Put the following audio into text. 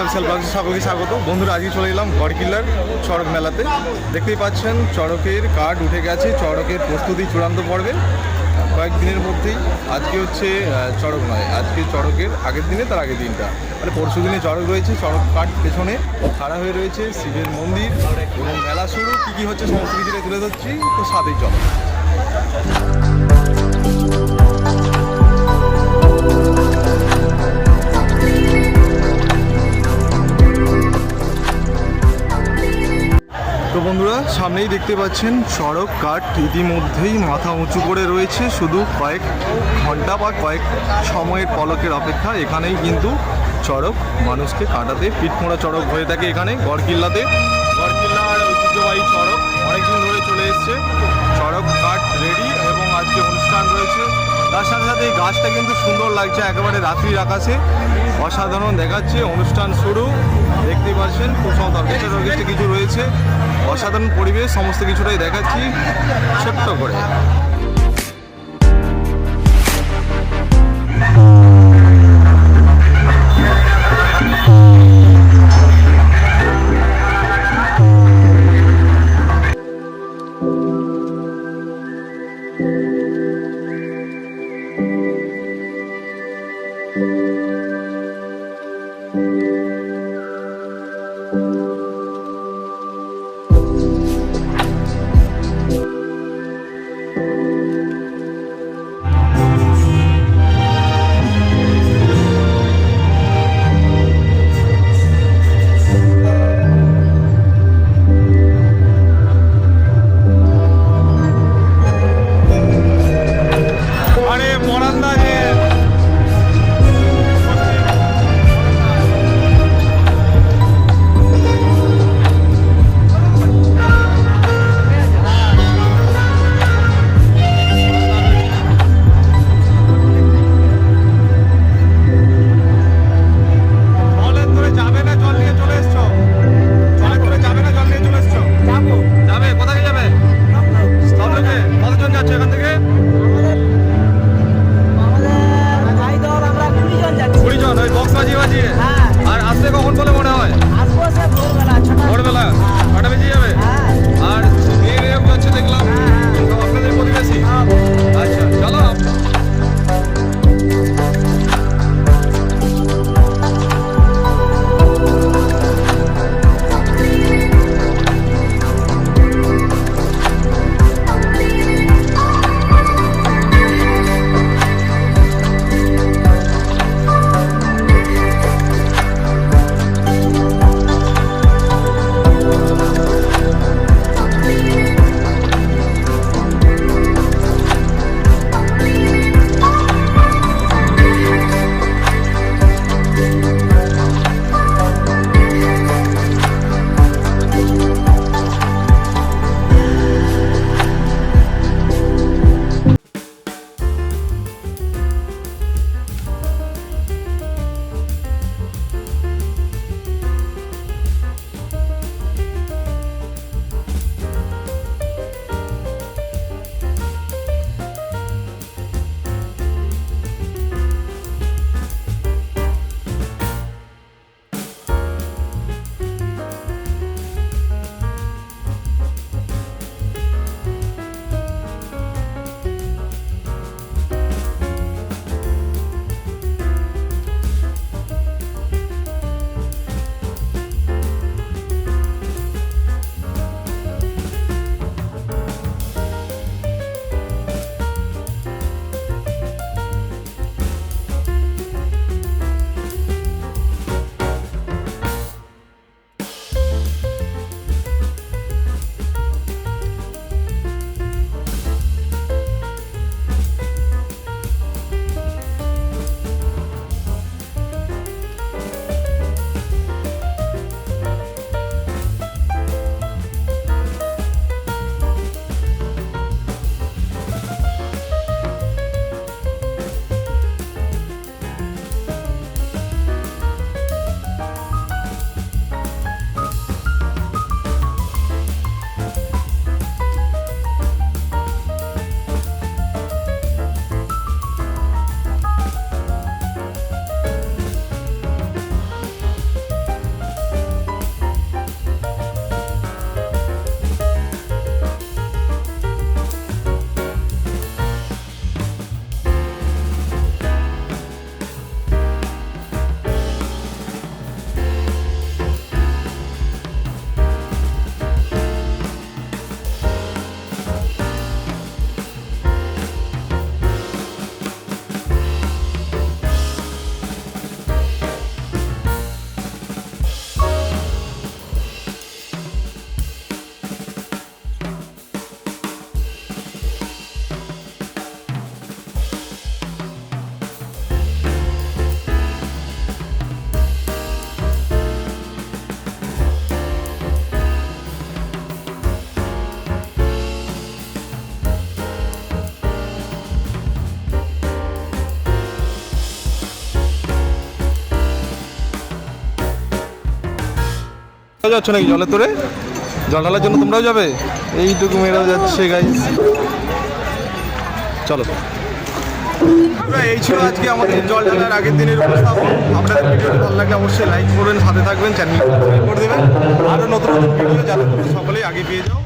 Official ব্লগে সকলকে স্বাগত। বন্ধুরা, আজকে চলে এলাম গড়কিল্লার চড়ক মেলাতে। দেখতেই পাচ্ছেন চড়কের কাঠ উঠে গেছে, চড়কের প্রস্তুতি চূড়ান্ত পর্বে। কয়েকদিনের মধ্যেই আজকে হচ্ছে চড়ক নয়, আজকে চড়কের আগের দিনে তার আগের দিনটা মানে পরশু দিনে চড়ক রয়েছে। চড়ক কাঠ পেছনে খাড়া হয়ে রয়েছে, শিবের মন্দির এবং মেলা শুরু। কী কী হচ্ছে সমস্ত কিছুটা তুলে ধরছি, তো সাথেই চলো। তো বন্ধুরা, সামনেই দেখতে পাচ্ছেন চড়ক কাঠ ইতিমধ্যেই মাথা উঁচু করে রয়েছে। শুধু কয়েক ঘন্টা বা কয়েক সময়ের পলকের অপেক্ষা। এখানেই কিন্তু চড়ক মানুষকে কাটাতে পিঠমোড়া চড়ক হয়ে থাকে এখানে গড়কিল্লাতে। গড়কিল্লার ঐতিহ্যবাহী চড়ক অনেকদিন ধরে চলে এসছে। চড়ক কাঠ রেডি এবং আজকে অনুষ্ঠান রয়েছে। তার সাথে সাথে এই গাছটা কিন্তু সুন্দর লাগছে, একেবারে রাত্রির আকাশে অসাধারণ দেখাচ্ছে। অনুষ্ঠান শুরু, দেখতেই পাচ্ছেন খুব সব অর্কেস্ট্রা কিছু রয়েছে। অসাধারণ পরিবেশ, সমস্ত কিছুটাই দেখাচ্ছি ছোট্ট করে। যাচ্ছ নাকি জলের তোরে? জল ঢালার জন্য তোমরাও যাবে? এইটুকু মেয়েরাও যাচ্ছে গাইস। চলো। এই ছিল আজকে আমাদের জল ঢালার আগের দিনের উপস্থাপন। আপনাদের ভিডিওটি ভালো লাগলে অবশ্যই লাইক করবেন, সাথে থাকবেন, চ্যানেল সাবস্ক্রাইব করে দেবেন। আরও নতুন নতুন ভিডিও যাতে সকলেই আগে পেয়ে যাও।